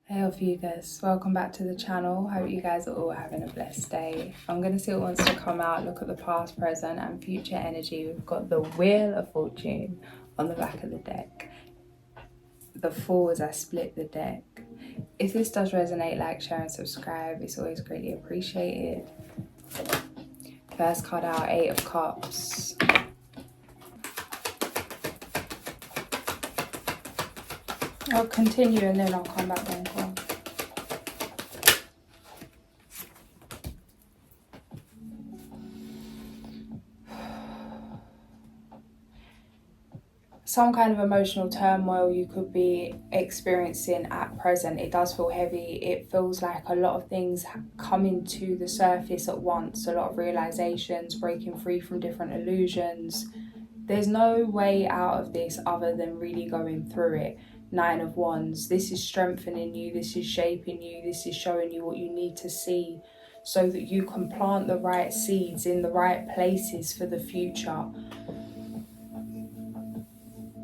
Hey Ophiuchus, welcome back to the channel. Hope you guys are all having a blessed day. I'm going to see what wants to come out, look at the past, present and future energy. We've got the Wheel of Fortune on the back of the deck. The Fool as I split the deck. If this does resonate, like, share and subscribe. It's always greatly appreciated. First card out, Eight of Cups. I'll continue and then I'll come back one card. Some kind of emotional turmoil you could be experiencing at present. It does feel heavy. It feels like a lot of things coming to the surface at once. A lot of realizations, breaking free from different illusions. There's no way out of this other than really going through it. Nine of Wands. This is strengthening you. This is shaping you. This is showing you what you need to see so that you can plant the right seeds in the right places for the future.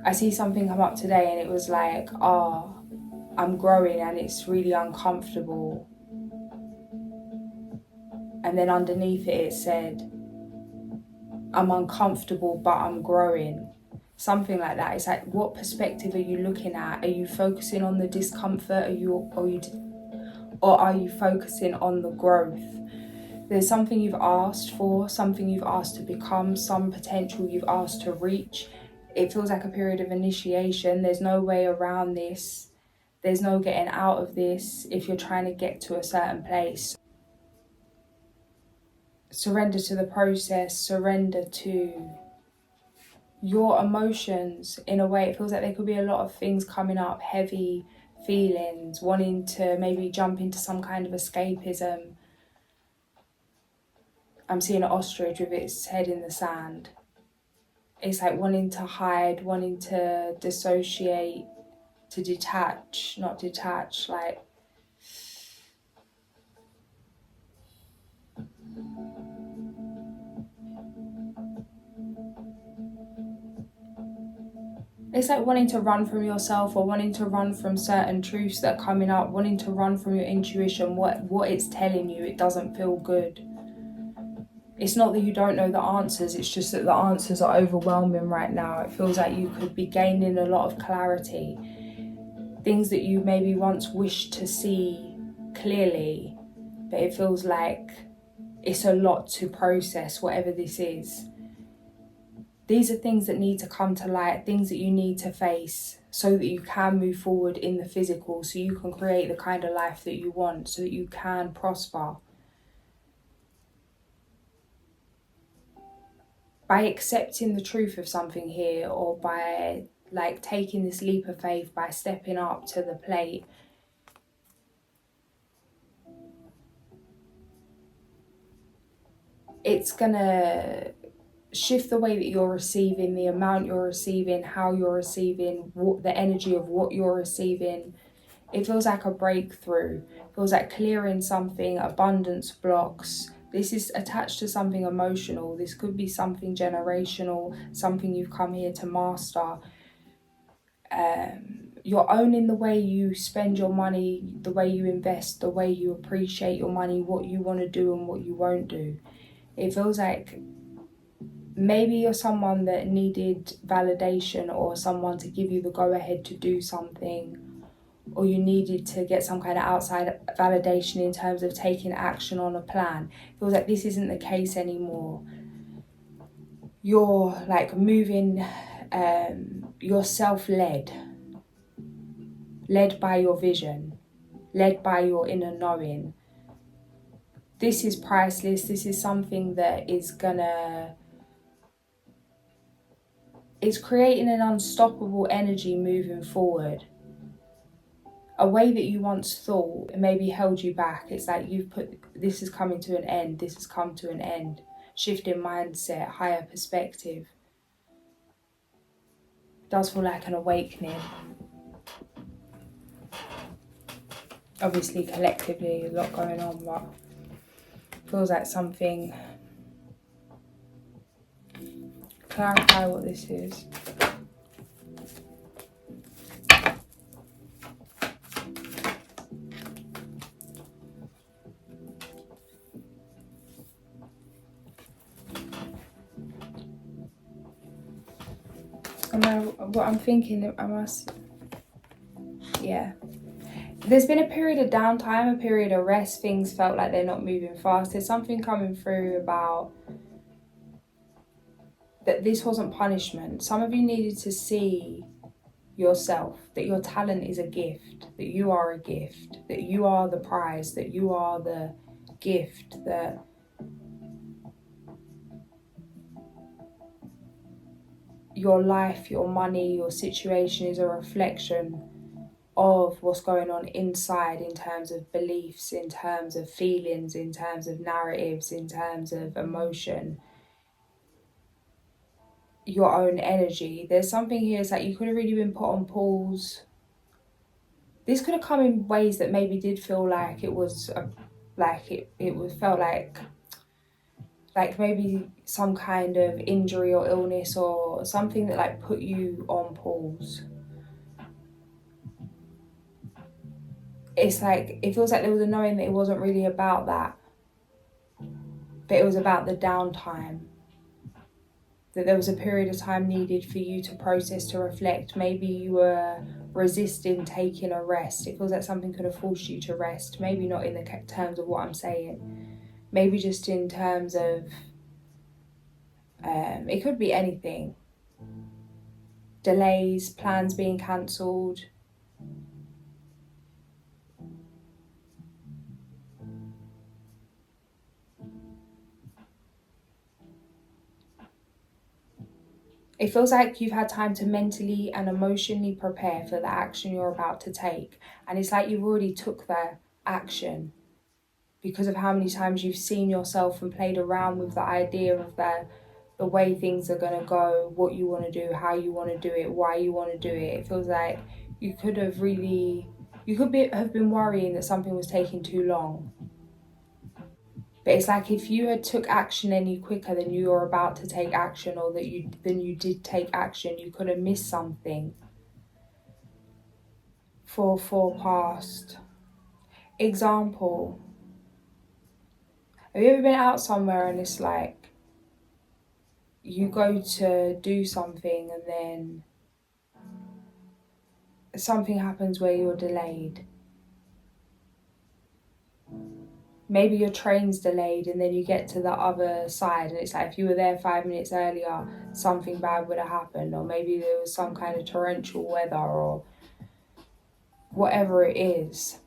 I see something come up today and it was like, I'm growing and it's really uncomfortable. And then underneath it said, I'm uncomfortable but I'm growing. Something like that. It's like, what perspective are you looking at? Are you focusing on the discomfort? Or are you focusing on the growth? There's something you've asked for, something you've asked to become, some potential you've asked to reach. It feels like a period of initiation. There's no way around this. There's no getting out of this if you're trying to get to a certain place. Surrender to the process. Surrender to your emotions in a way. It feels like there could be a lot of things coming up, heavy feelings, wanting to maybe jump into some kind of escapism. I'm seeing an ostrich with its head in the sand. It's like wanting to hide, wanting to dissociate, to detach, not detach, like it's like wanting to run from yourself or wanting to run from certain truths that are coming up, wanting to run from your intuition, what it's telling you. It doesn't feel good. It's not that you don't know the answers, it's just that the answers are overwhelming right now. It feels like you could be gaining a lot of clarity. Things that you maybe once wished to see clearly, but it feels like it's a lot to process, whatever this is. These are things that need to come to light, things that you need to face so that you can move forward in the physical, so you can create the kind of life that you want, so that you can prosper. By accepting the truth of something here, or by like taking this leap of faith, by stepping up to the plate, it's gonna shift the way that you're receiving, the amount you're receiving, how you're receiving, the energy of what you're receiving. It feels like a breakthrough. It feels like clearing something, abundance blocks. This is attached to something emotional. This could be something generational, something you've come here to master. You're owning the way you spend your money, the way you invest, the way you appreciate your money, what you want to do and what you won't do. It feels like maybe you're someone that needed validation or someone to give you the go-ahead to do something, or you needed to get some kind of outside validation in terms of taking action on a plan. It feels like this isn't the case anymore. You're like moving, you're self-led, led by your vision, led by your inner knowing. This is priceless. This is something that it's creating an unstoppable energy moving forward. A way that you once thought maybe held you back. It's like this is coming to an end. This has come to an end. Shifting mindset, higher perspective. It does feel like an awakening. Obviously, collectively, a lot going on, but it feels like something. Clarify what this is. What I'm thinking, yeah. There's been a period of downtime, a period of rest. Things felt like they're not moving fast. There's something coming through about that this wasn't punishment. Some of you needed to see yourself, that your talent is a gift, that you are a gift, that you are the prize, that you are the gift, that your life, your money, your situation is a reflection of what's going on inside in terms of beliefs, in terms of feelings, in terms of narratives, in terms of emotion, your own energy. There's something here, it's like you could have really been put on pause. This could have come in ways that maybe did feel like it was felt like maybe some kind of injury or illness or something that like put you on pause. It's like, it feels like there was a knowing that it wasn't really about that, but it was about the downtime. That there was a period of time needed for you to process, to reflect. Maybe you were resisting taking a rest. It feels like something could have forced you to rest. Maybe not in the terms of what I'm saying. Maybe just in terms of, it could be anything. Delays, plans being cancelled. It feels like you've had time to mentally and emotionally prepare for the action you're about to take. And it's like you've already took the action because of how many times you've seen yourself and played around with the idea of the way things are going to go, what you want to do, how you want to do it, why you want to do it. It feels like you could have been worrying that something was taking too long. But it's like if you had took action any quicker than you were about to take action, or than you did take action, you could have missed something. For past example, have you ever been out somewhere and it's like you go to do something and then something happens where you're delayed? Maybe your train's delayed and then you get to the other side and it's like if you were there 5 minutes earlier, something bad would have happened. Or maybe there was some kind of torrential weather or whatever it is.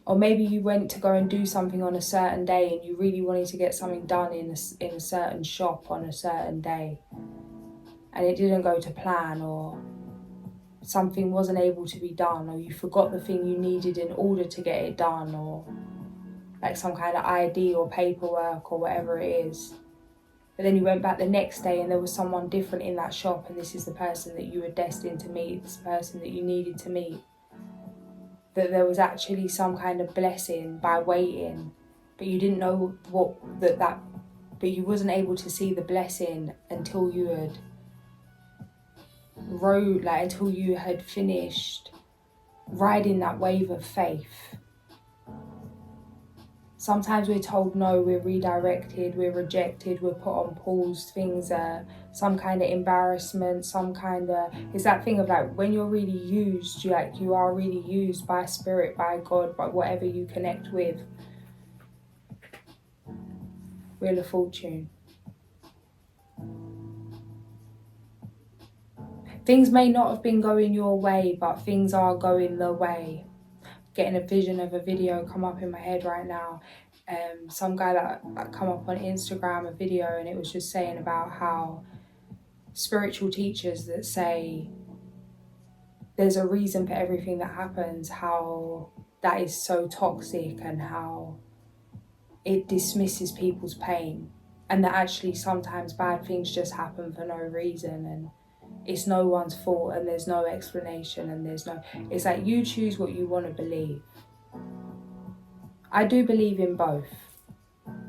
Or maybe you went to go and do something on a certain day and you really wanted to get something done in a certain shop on a certain day and it didn't go to plan, or something wasn't able to be done, or you forgot the thing you needed in order to get it done, or like some kind of ID or paperwork or whatever it is. But then you went back the next day and there was someone different in that shop, and this is the person that you were destined to meet, this person that you needed to meet. That there was actually some kind of blessing by waiting, but you didn't know but you wasn't able to see the blessing until you had until you had finished riding that wave of faith. Sometimes we're told no, we're redirected, we're rejected, we're put on pause, things are some kind of embarrassment, it's that thing of like when you're really used, you are really used by spirit, by God, by whatever you connect with. Wheel of Fortune. Things may not have been going your way, but things are going the way. Getting a vision of a video come up in my head right now. Some guy that come up on Instagram, a video, and it was just saying about how spiritual teachers that say there's a reason for everything that happens, how that is so toxic and how it dismisses people's pain, and that actually sometimes bad things just happen for no reason and it's no one's fault and there's no explanation and it's like you choose what you want to believe. I do believe in both.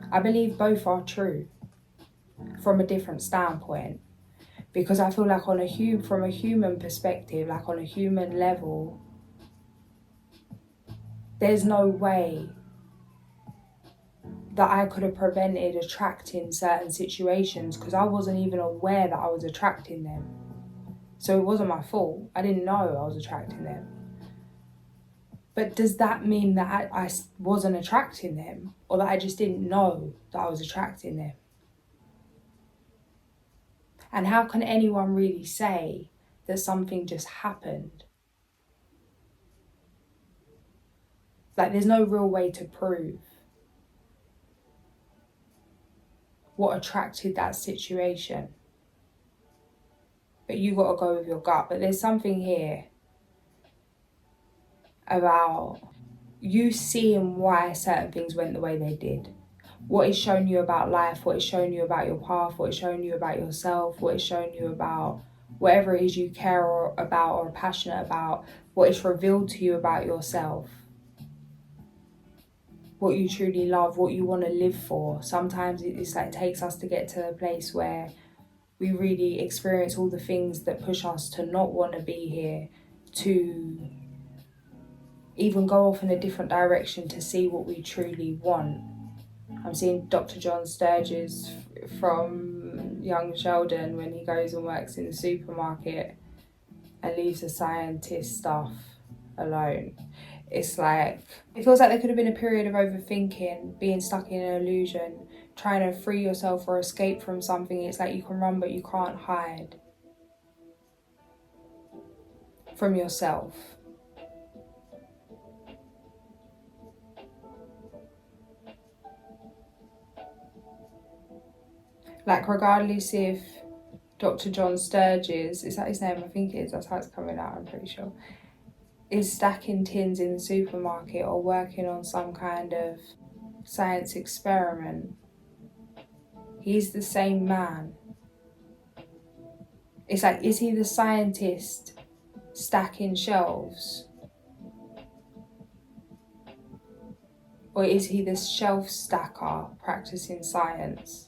I believe both are true from a different standpoint, because I feel like from a human perspective, like on a human level, there's no way that I could have prevented attracting certain situations, because I wasn't even aware that I was attracting them. So it wasn't my fault. I didn't know I was attracting them. But does that mean that I wasn't attracting them, or that I just didn't know that I was attracting them? And how can anyone really say that something just happened? Like, there's no real way to prove what attracted that situation. But you got to go with your gut. But there's something here about you seeing why certain things went the way they did. What it's shown you about life, what it's shown you about your path, what it's shown you about yourself, what it's shown you about whatever it is you care about or are passionate about, what it's revealed to you about yourself, what you truly love, what you want to live for. Sometimes it's like it takes us to get to a place where we really experience all the things that push us to not want to be here, to even go off in a different direction to see what we truly want. I'm seeing Dr. John Sturges from Young Sheldon when he goes and works in the supermarket and leaves the scientist stuff alone. It's like, it feels like there could have been a period of overthinking, being stuck in an illusion, trying to free yourself or escape from something. It's like you can run but you can't hide from yourself. Like, regardless if Dr. John Sturges, is that his name? I think it is, that's how it's coming out, I'm pretty sure, is stacking tins in the supermarket or working on some kind of science experiment. He's the same man. It's like, is he the scientist stacking shelves? Or is he the shelf stacker practicing science?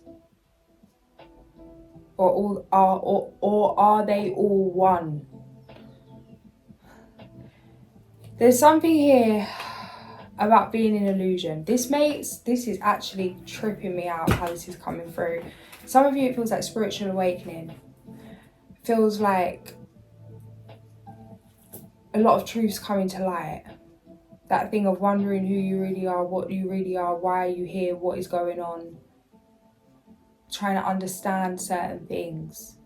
Or are they all one? There's something here about being in illusion. This is actually tripping me out how this is coming through. Some of you, it feels like spiritual awakening. Feels like a lot of truths coming to light. That thing of wondering who you really are, what you really are, why are you here, what is going on. Trying to understand certain things.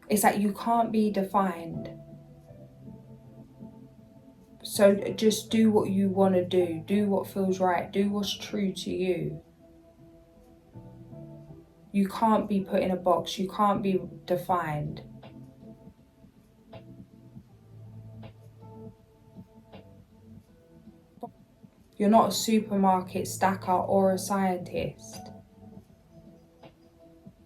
It's like you can't be defined. So just do what you want to do. Do what feels right. Do what's true to you. You can't be put in a box. You can't be defined. You're not a supermarket stacker or a scientist.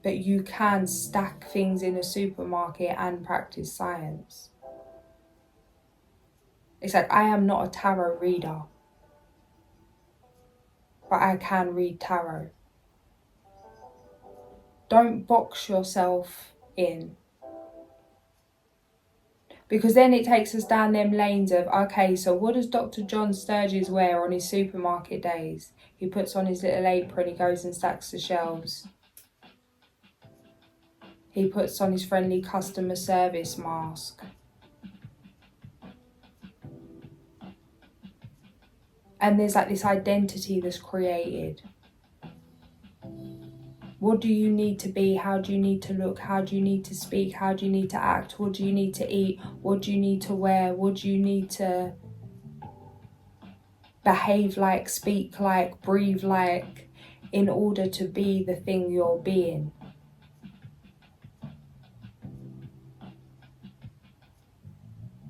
But you can stack things in a supermarket and practice science. It's like, I am not a tarot reader, but I can read tarot. Don't box yourself in. Because then it takes us down them lanes of, okay, so what does Dr. John Sturges wear on his supermarket days? He puts on his little apron, he goes and stacks the shelves. He puts on his friendly customer service mask. And there's like this identity that's created. What do you need to be? How do you need to look? How do you need to speak? How do you need to act? What do you need to eat? What do you need to wear? What do you need to behave like, speak like, breathe like, in order to be the thing you're being?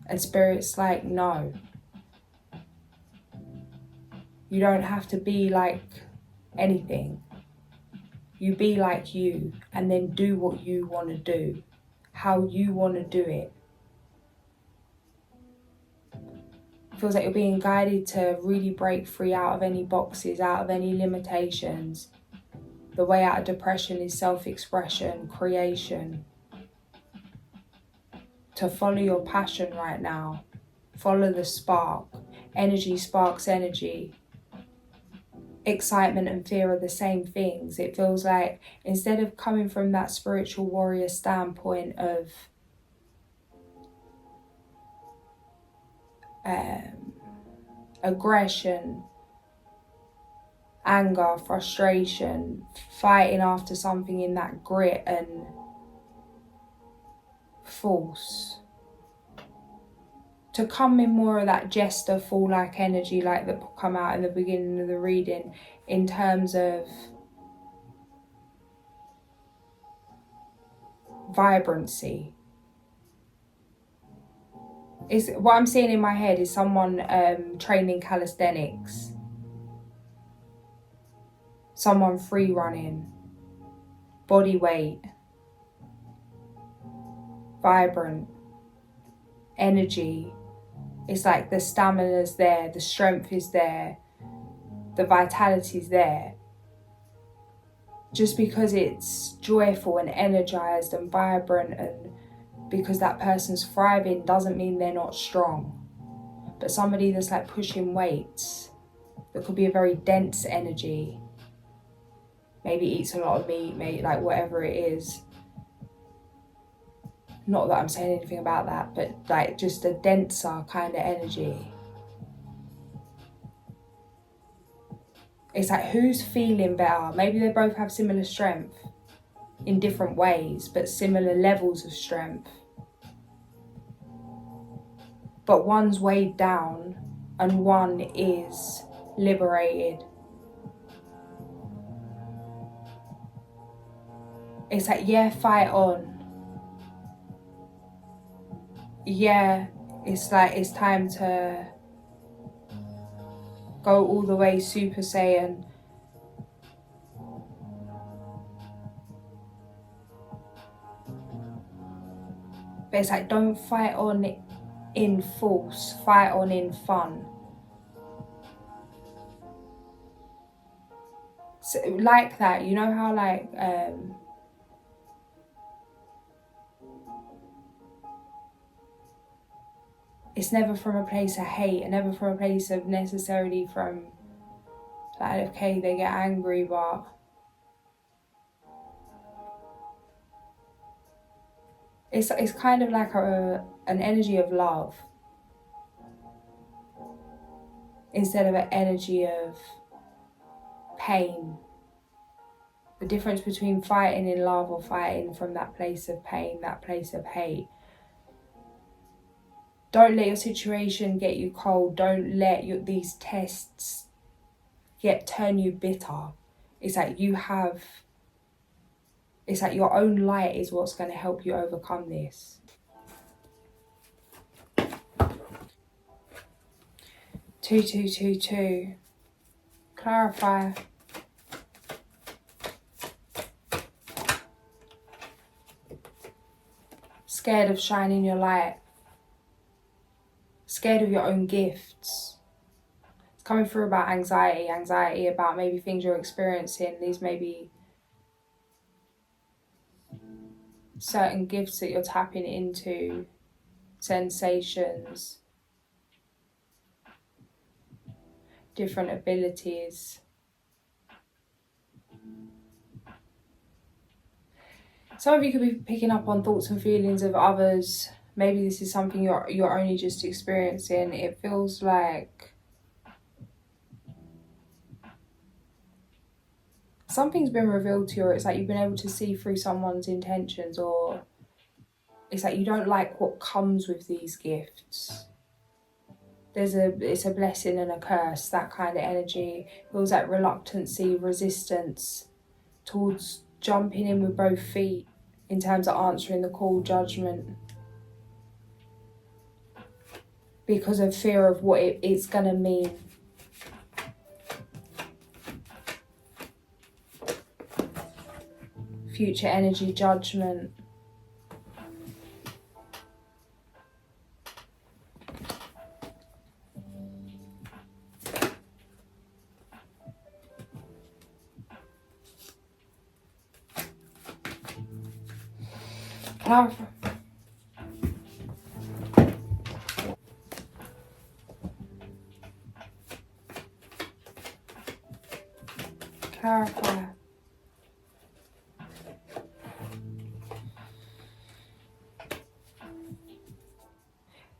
And Spirit's like, no. You don't have to be like anything. You be like you, and then do what you want to do, how you want to do it. It feels like you're being guided to really break free out of any boxes, out of any limitations. The way out of depression is self-expression, creation. To follow your passion right now. Follow the spark. Energy sparks energy. Excitement and fear are the same things. It feels like instead of coming from that spiritual warrior standpoint of aggression, anger, frustration, fighting after something in that grit and force, to come in more of that jester, fool-like energy like that come out in the beginning of the reading, in terms of vibrancy. Is what I'm seeing in my head is someone training calisthenics, someone free running, body weight, vibrant, energy. It's like the stamina's there, the strength is there, the vitality's there. Just because it's joyful and energized and vibrant, and because that person's thriving, doesn't mean they're not strong. But somebody that's like pushing weights, that could be a very dense energy, maybe eats a lot of meat, maybe like whatever it is. Not that I'm saying anything about that, but like just a denser kind of energy. It's like, who's feeling better? Maybe they both have similar strength in different ways, but similar levels of strength. But one's weighed down and one is liberated. It's like, yeah, fight on. Yeah, it's like it's time to go all the way Super Saiyan. But it's like, don't fight on in force, fight on in fun. So, like that, you know how like it's never from a place of hate, and never from a place of necessarily from like, okay, they get angry, but it's kind of like an energy of love instead of an energy of pain. The difference between fighting in love or fighting from that place of pain, that place of hate. Don't let your situation get you cold. Don't let these tests turn you bitter. It's like it's like your own light is what's going to help you overcome this. 2222. Clarify. Scared of shining your light. Scared of your own gifts. It's coming through about anxiety about maybe things you're experiencing. These may be certain gifts that you're tapping into, sensations, different abilities. Some of you could be picking up on thoughts and feelings of others. Maybe this is something you're only just experiencing. It feels like something's been revealed to you, or it's like you've been able to see through someone's intentions, or it's like you don't like what comes with these gifts. It's a blessing and a curse, that kind of energy. It feels like reluctancy, resistance towards jumping in with both feet in terms of answering the call, judgment, because of fear of what it's going to mean. Future energy, judgment. Clarify. Clarify.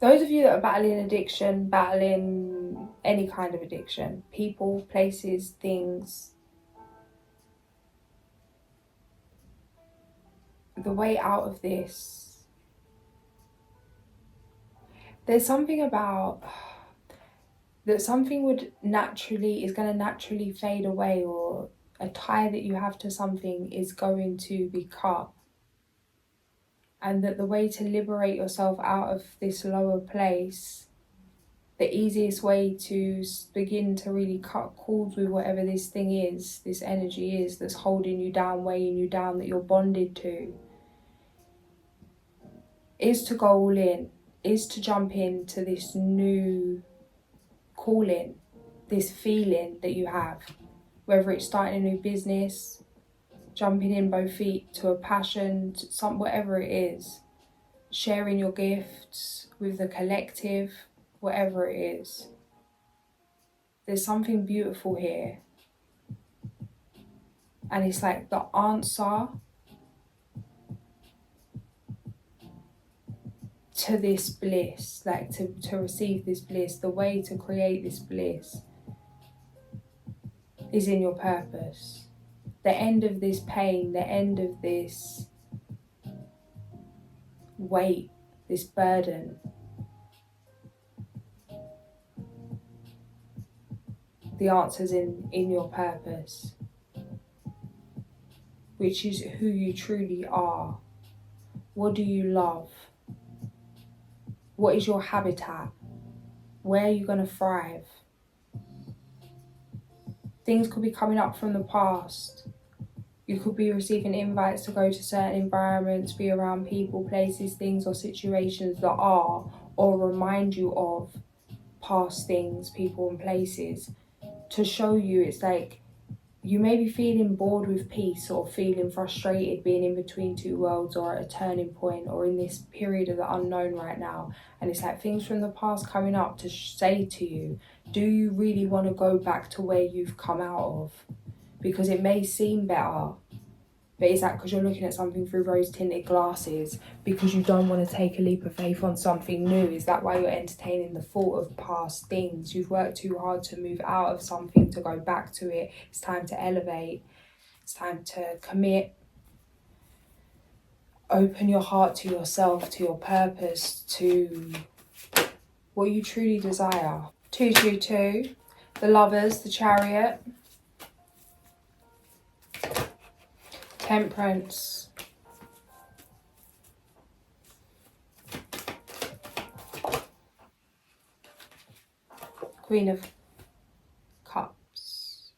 Those of you that are battling addiction, battling any kind of addiction, people, places, things, the way out of this, there's something about that something is going to naturally fade away, or a tie that you have to something is going to be cut. And that the way to liberate yourself out of this lower place, the easiest way to begin to really cut cords with whatever this thing is, this energy is that's holding you down, weighing you down, that you're bonded to, is to go all in, is to jump into this new calling, this feeling that you have, whether it's starting a new business, jumping in both feet to a passion, to whatever it is, sharing your gifts with the collective, whatever it is. There's something beautiful here. And it's like the answer to this bliss, like to receive this bliss, the way to create this bliss is in your purpose. The end of this pain, the end of this weight, this burden, the answer's in your purpose, which is who you truly are. What do you love? What is your habitat? Where are you going to thrive? Things could be coming up from the past. You could be receiving invites to go to certain environments, be around people, places, things or situations that are or remind you of past things, people and places, to show you it's like you may be feeling bored with peace or feeling frustrated being in between two worlds or at a turning point or in this period of the unknown right now. And it's like things from the past coming up to say to you, do you really want to go back to where you've come out of? Because it may seem better, but is that because you're looking at something through rose-tinted glasses? Because you don't want to take a leap of faith on something new? Is that why you're entertaining the thought of past things? You've worked too hard to move out of something to go back to it. It's time to elevate. It's time to commit. Open your heart to yourself, to your purpose, to what you truly desire. 222, the Lovers, the Chariot, Temperance, Queen of Cups,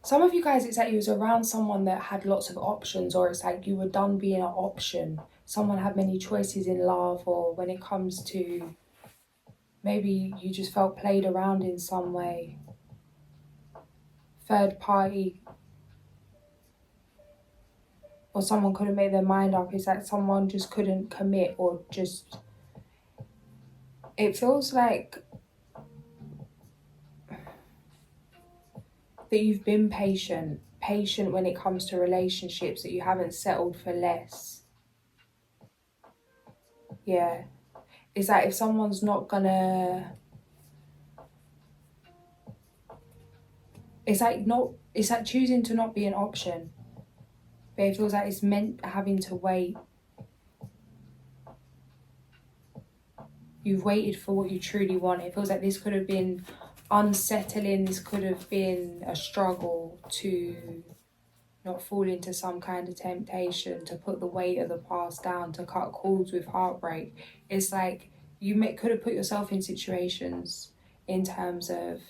some of you guys, it's like you was around someone that had lots of options, or it's like you were done being an option. Someone had many choices in love, or when it comes to maybe you just felt played around in some way. Third party, or someone couldn't make their mind up. It's like someone just couldn't commit, or just, it feels like that you've been patient when it comes to relationships, that you haven't settled for less. Yeah, it's like if someone's not gonna, it's like choosing to not be an option, but it feels like it's meant having to wait. You've waited for what you truly want. It feels like this could have been unsettling, this could have been a struggle to not fall into some kind of temptation, to put the weight of the past down, to cut cords with heartbreak. It's like you could have put yourself in situations in terms of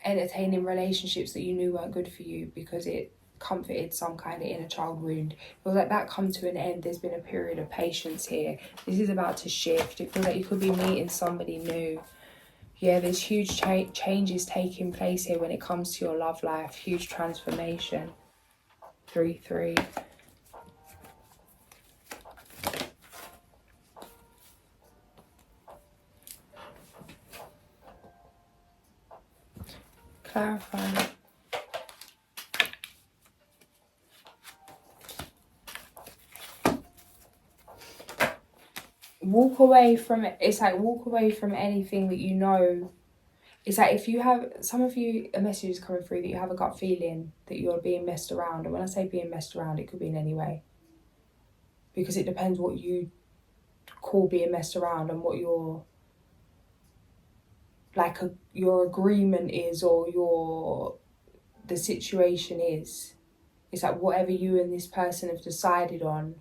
entertaining relationships that you knew weren't good for you because it comforted some kind of inner child wound. It feels like that come to an end. There's been a period of patience here. This is about to shift. It feels like you could be meeting somebody new. Yeah, there's huge changes taking place here when it comes to your love life. Huge transformation. 3-3. walk away from it. It's like walk away from anything that you know. It's like if you have, some of you, a message is coming through that you have a gut feeling that you're being messed around. And when I say being messed around, it could be in any way. Because it depends what you call being messed around and what your, like, your agreement is, or the situation is. It's like whatever you and this person have decided on,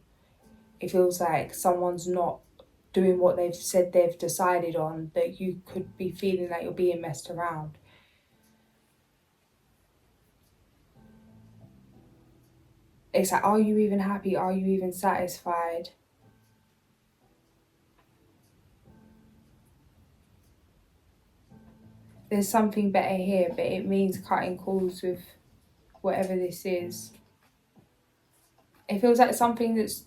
it feels like someone's not doing what they've said they've decided on, that you could be feeling like you're being messed around. It's like, are you even happy? Are you even satisfied? There's something better here, but it means cutting cords with whatever this is. It feels like something that's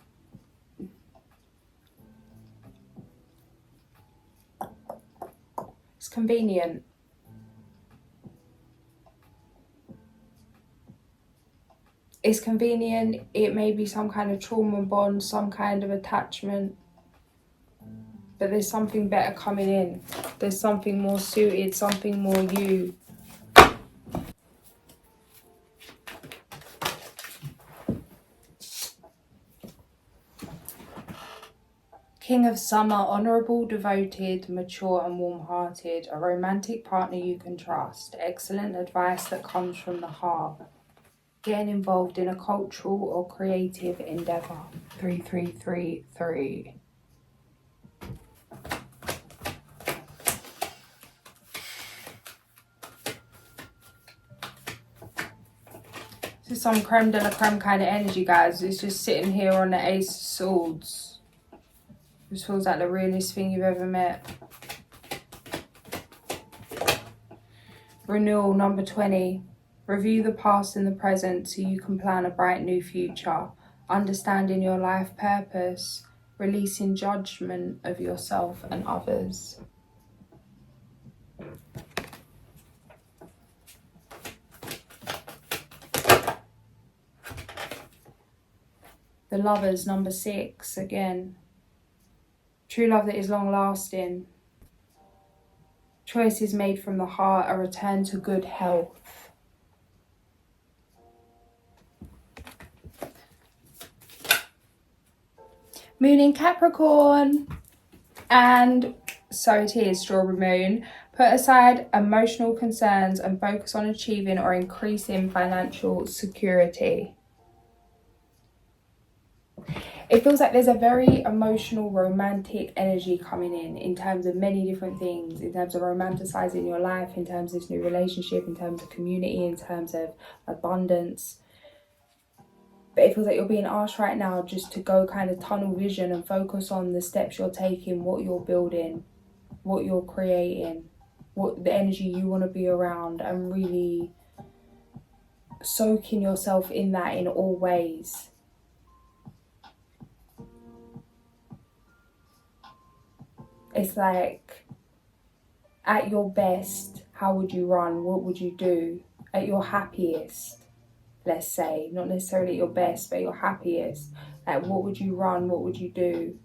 it's convenient. It's convenient. It may be some kind of trauma bond, some kind of attachment. But there's something better coming in. There's something more suited, something more you. King of Summer, honourable, devoted, mature and warm-hearted. A romantic partner you can trust. Excellent advice that comes from the heart. Getting involved in a cultural or creative endeavour. 3333. This is some creme de la creme kind of energy, guys. It's just sitting here on the Ace of Swords. This feels like the realest thing you've ever met. Renewal, number 20. Review the past and the present so you can plan a bright new future. Understanding your life purpose. Releasing judgment of yourself and others. The Lovers, number 6, again. True love that is long lasting. Choices made from the heart, a return to good health. Moon in Capricorn. And so it is, Strawberry Moon. Put aside emotional concerns and focus on achieving or increasing financial security. It feels like there's a very emotional, romantic energy coming in terms of many different things, in terms of romanticizing your life, in terms of this new relationship, in terms of community, in terms of abundance. But it feels like you're being asked right now just to go kind of tunnel vision and focus on the steps you're taking, what you're building, what you're creating, what the energy you want to be around, and really soaking yourself in that in all ways. It's like, at your best, how would you run? What would you do? At your happiest, let's say, not necessarily at your best, but at your happiest. Like, what would you run? What would you do?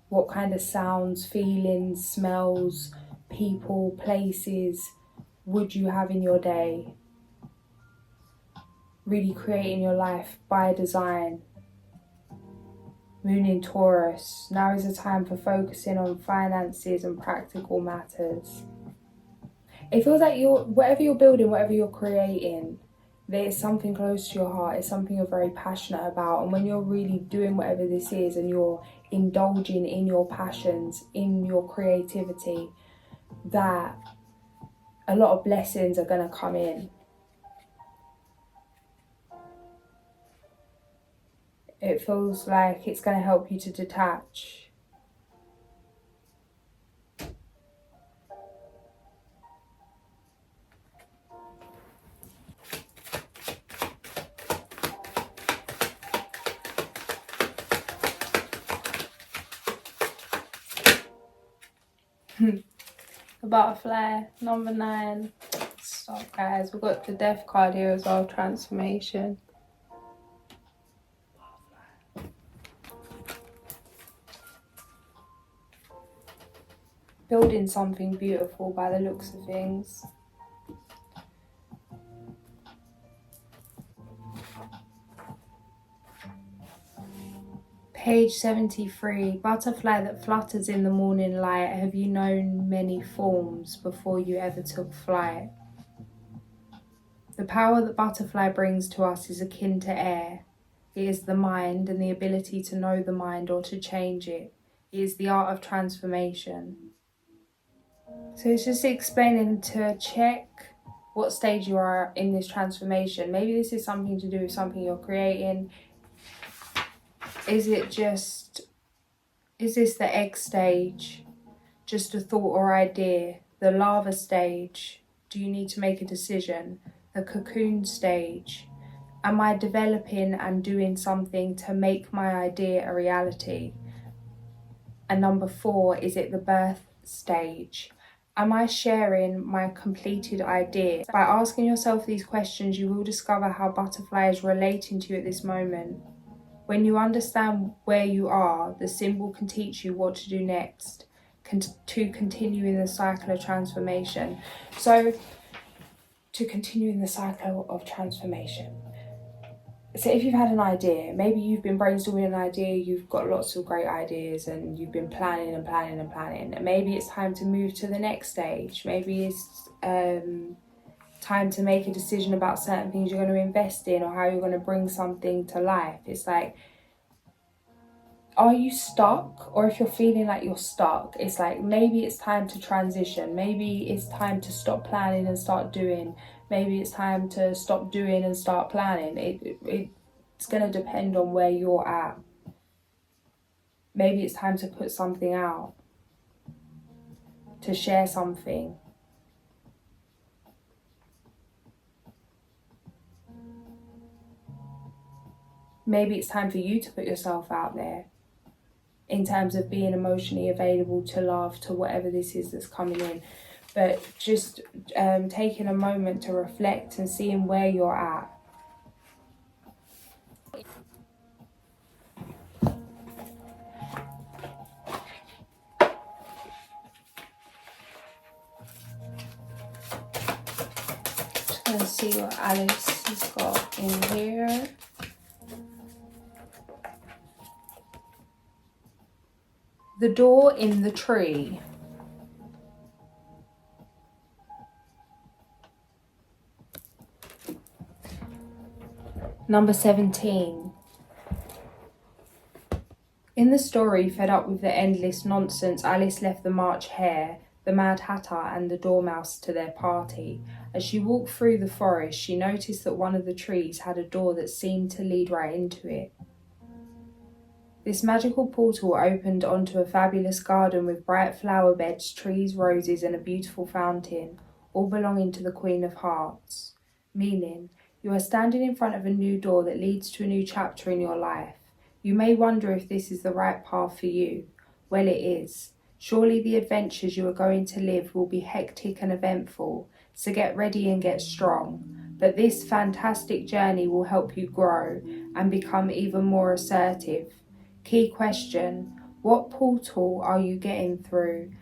What kind of sounds, feelings, smells, people, places would you have in your day? Really creating your life by design. Moon in Taurus. Now is the time for focusing on finances and practical matters. It feels like whatever you're building, whatever you're creating, there's something close to your heart. It's something you're very passionate about. And when you're really doing whatever this is and you're indulging in your passions, in your creativity, that a lot of blessings are going to come in. It feels like it's going to help you to detach. The Butterfly, number 9. Stop, guys. We've got the Death card here as well, transformation. building something beautiful by the looks of things. Page 73, butterfly that flutters in the morning light, have you known many forms before you ever took flight? The power that butterfly brings to us is akin to air. It is the mind and the ability to know the mind or to change it. It is the art of transformation. So it's just explaining to check what stage you are in this transformation. Maybe this is something to do with something you're creating. Is this the egg stage? Just a thought or idea? The larva stage? Do you need to make a decision? The cocoon stage? Am I developing and doing something to make my idea a reality? And number 4, is it the birth stage? Am I sharing my completed idea? By asking yourself these questions, you will discover how butterfly is relating to you at this moment. When you understand where you are, the symbol can teach you what to do next, to continue in the cycle of transformation. So, to continue in the cycle of transformation. So if you've had an idea, maybe you've been brainstorming an idea, you've got lots of great ideas and you've been planning and planning and planning. And maybe it's time to move to the next stage. Maybe it's time to make a decision about certain things you're going to invest in or how you're going to bring something to life. It's like, are you stuck? Or if you're feeling like you're stuck, it's like maybe it's time to transition. Maybe it's time to stop planning and start doing. Maybe it's time to stop doing and start planning. It's going to depend on where you're at. Maybe it's time to put something out, to share something. Maybe it's time for you to put yourself out there in terms of being emotionally available to love, to whatever this is that's coming in. But just taking a moment to reflect and seeing where you're at. Just going to see what Alice has got in here. The door in the tree. Number 17. In the story, fed up with the endless nonsense, Alice left the March Hare, the Mad Hatter and the Dormouse to their party. As she walked through the forest, she noticed that one of the trees had a door that seemed to lead right into it. This magical portal opened onto a fabulous garden with bright flower beds, trees, roses and a beautiful fountain, all belonging to the Queen of Hearts. Meaning, you are standing in front of a new door that leads to a new chapter in your life. You may wonder if this is the right path for you. Well, it is. Surely the adventures you are going to live will be hectic and eventful, so get ready and get strong. But this fantastic journey will help you grow and become even more assertive. Key question: what portal are you getting through?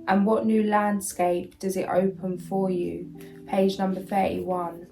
And what new landscape does it open for you? Page number 31.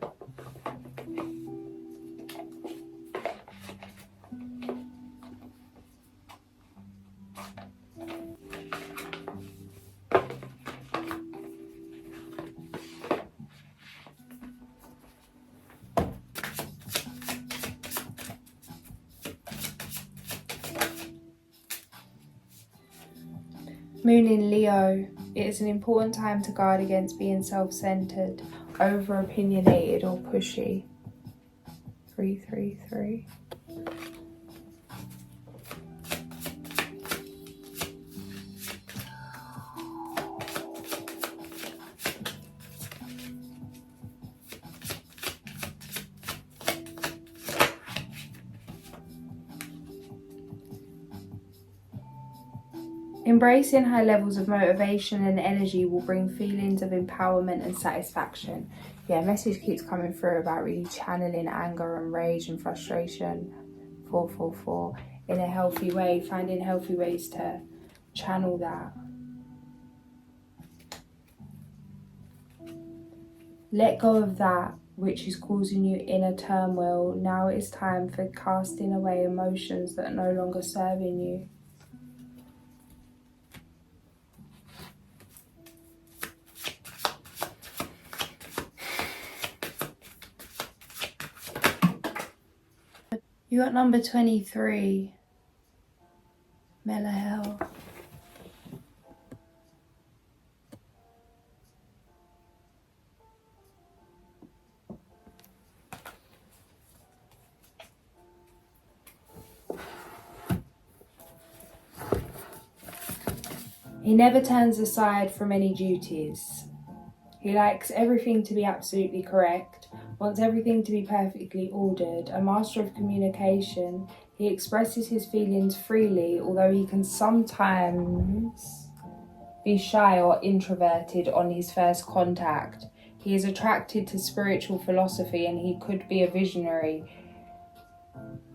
Moon in Leo. It is an important time to guard against being self-centered, over-opinionated or pushy. 333. Embracing high levels of motivation and energy will bring feelings of empowerment and satisfaction. Yeah, message keeps coming through about really channeling anger and rage and frustration. 444. In a healthy way, finding healthy ways to channel that. Let go of that which is causing you inner turmoil. Now it is time for casting away emotions that are no longer serving you. You got number 23, Melahel. He never turns aside from any duties. He likes everything to be absolutely correct, wants everything to be perfectly ordered. A master of communication, he expresses his feelings freely, although he can sometimes be shy or introverted on his first contact. He is attracted to spiritual philosophy and he could be a visionary.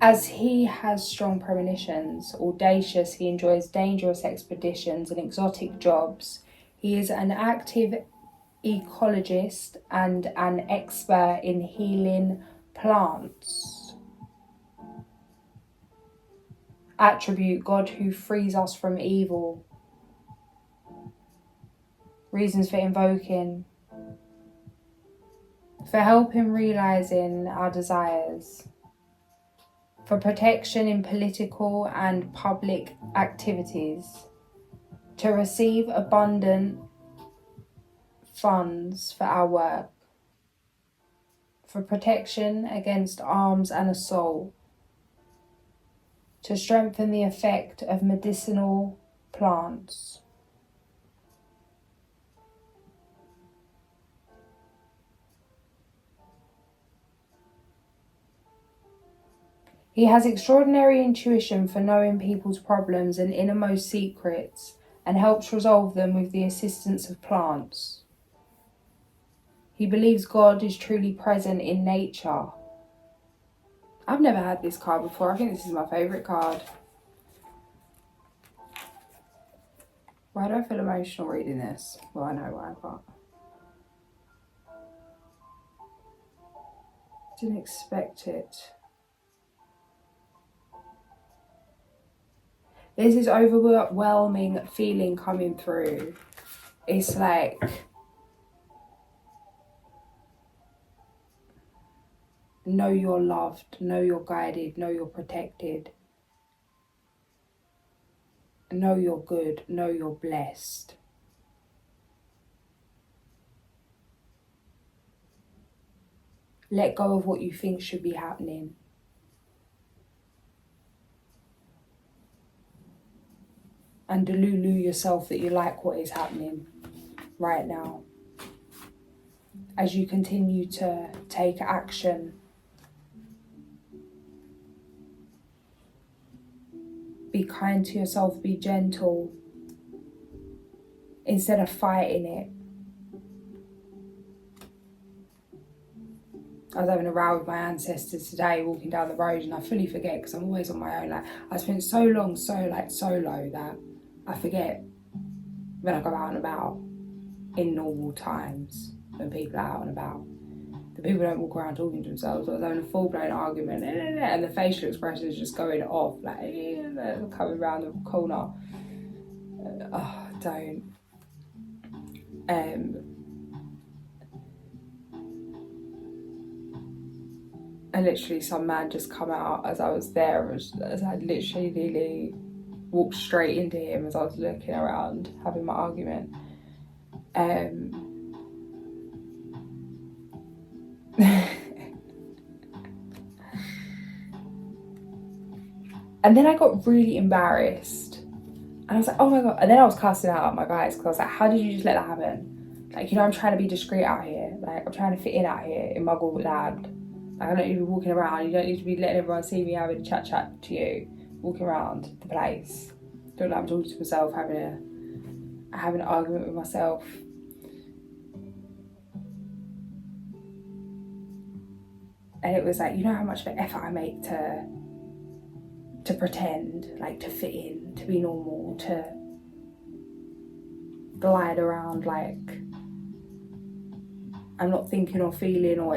As he has strong premonitions, audacious, he enjoys dangerous expeditions and exotic jobs. He is an active ecologist and an expert in healing plants. Attribute: God who frees us from evil. Reasons for invoking: for help in realizing our desires, for protection in political and public activities, to receive abundant funds for our work, for protection against arms and assault, to strengthen the effect of medicinal plants. He has extraordinary intuition for knowing people's problems and innermost secrets and helps resolve them with the assistance of plants. He believes God is truly present in nature. I've never had this card before. I think this is my favourite card. Why do I feel emotional reading this? Well, I know why, but didn't expect it. There's this overwhelming feeling coming through. It's like know you're loved, know you're guided, know you're protected, know you're good, know you're blessed. Let go of what you think should be happening. And delulu yourself that you like what is happening right now. As you continue to take action, be kind to yourself, be gentle, instead of fighting it. I was having a row with my ancestors today, walking down the road, and I fully forget because I'm always on my own. Like, I spent so long solo that I forget when I go out and about in normal times when people are out and about. The people don't walk around talking to themselves. I was having a full-blown argument and the facial expression is just going off, like coming around the corner. Don't. And literally some man just come out as I was there, as I literally nearly walked straight into him as I was looking around having my argument. And then I got really embarrassed and I was like, oh my God. And then I was casting out at my guys because I was like, how did you just let that happen? Like, I'm trying to be discreet out here. Like, I'm trying to fit in out here in Muggle land. Like, I don't need to be walking around. You don't need to be letting everyone see me having a chat to you, walking around the place. Don't like I'm talking to myself, having an argument with myself. And it was like, you know how much of an effort I make to pretend, like to fit in, to be normal, to glide around like I'm not thinking or feeling or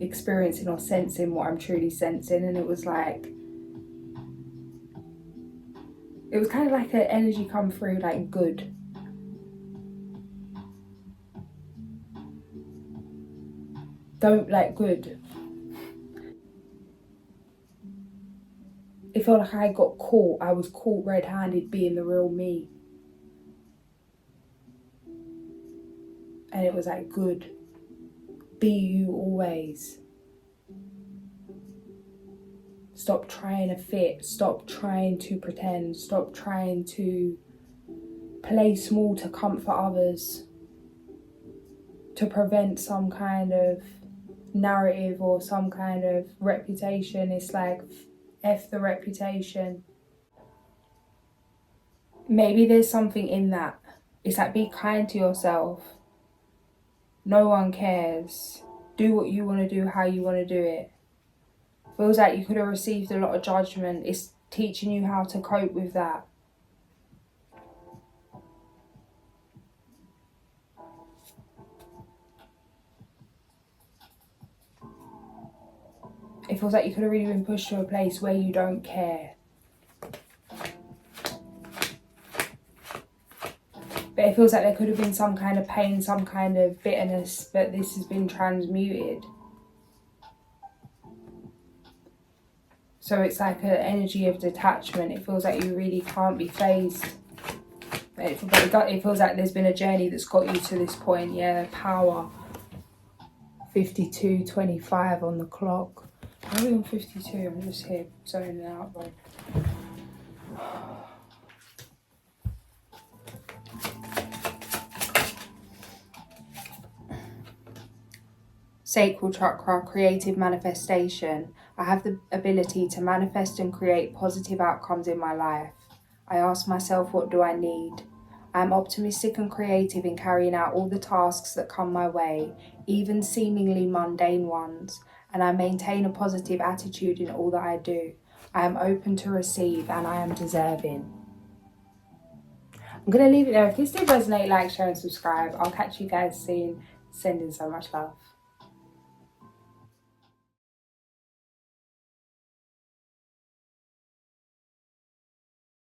experiencing or sensing what I'm truly sensing. And it was like, it was kind of like an energy come through, like good. Don't, like, good. It felt like I got caught. I was caught red-handed being the real me. And it was like, good. Be you always. Stop trying to fit. Stop trying to pretend. Stop trying to play small to comfort others. To prevent some kind of narrative or some kind of reputation. It's like, F the reputation. Maybe there's something in that. It's like, be kind to yourself. No one cares. Do what you want to do, how you want to do it. Feels like you could have received a lot of judgment. It's teaching you how to cope with that. It feels like you could have really been pushed to a place where you don't care. But it feels like there could have been some kind of pain, some kind of bitterness, but this has been transmuted. So it's like an energy of detachment. It feels like you really can't be phased. It feels like there's been a journey that's got you to this point. Yeah, power. 52:25 on the clock. Are we on 52? I'm just here zoning out, bro. Sacral chakra, creative manifestation. I have the ability to manifest and create positive outcomes in my life. I ask myself, what do I need? I am optimistic and creative in carrying out all the tasks that come my way, even seemingly mundane ones, and I maintain a positive attitude in all that I do. I am open to receive and I am deserving. I'm going to leave it there. If this did resonate, like, share and subscribe. I'll catch you guys soon. Sending so much love.